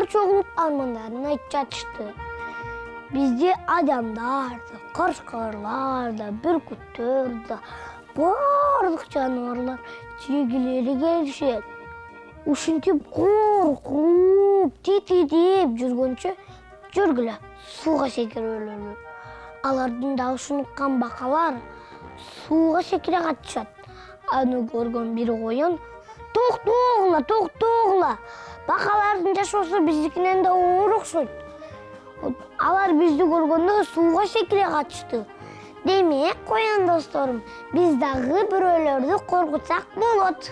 Алар чогулуп армандарын айтып жатышты. Бизде адамдар да, карышкарлар да, бүркүттөр да, барлык жаныбарлар жегилери келишет. Ушинтип коркуп, титидип жүргөнчө жүргүлө сууга секирөлөрү. Алардын дауышын уккан бакалар сууга секире катышат. Аны көргөн бир коен токтогула. Бакалардын жашоосу биздикинен да оор окшойт. Алар бизди көргөндө сууга секире катышты. Демек, коен досторум, биз дагы бирөөлөрдү коркутсак болот.